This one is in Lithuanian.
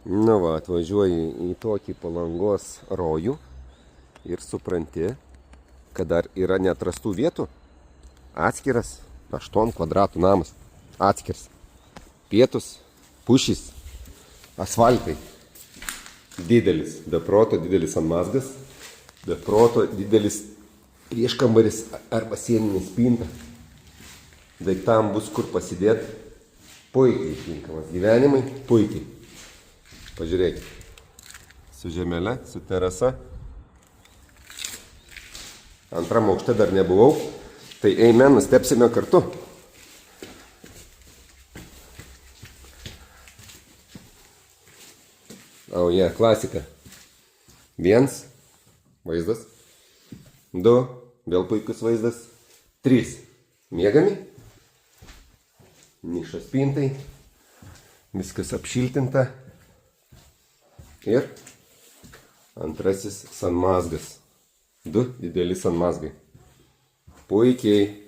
Nu va, atvažiuoji į tokį Palangos rojų ir supranti, kad dar yra neatrastų vietų. Atskiras 8 kvadratų namas. Atskiras. Pietus, pušys, asfaltai. Didelis, be proto didelis antmazgas, be proto didelis prieškambaris arba sieninė spinta. Daiktam bus kur pasidėti. Puikiai tinkamas gyvenimai, puikiai. Pažiūrėkit. Su žemelė, su terasa. Antram aukšte dar nebuvau. Tai eime, nustepsime kartu. Auja, klasika. 1. Vaizdas. 2. Vėl puikus vaizdas. 3. Miegami. Nišas spintai. Viskas apšiltinta. Ir antrasis sanmazgas. 2 dideli sanmazgai. Puikiai.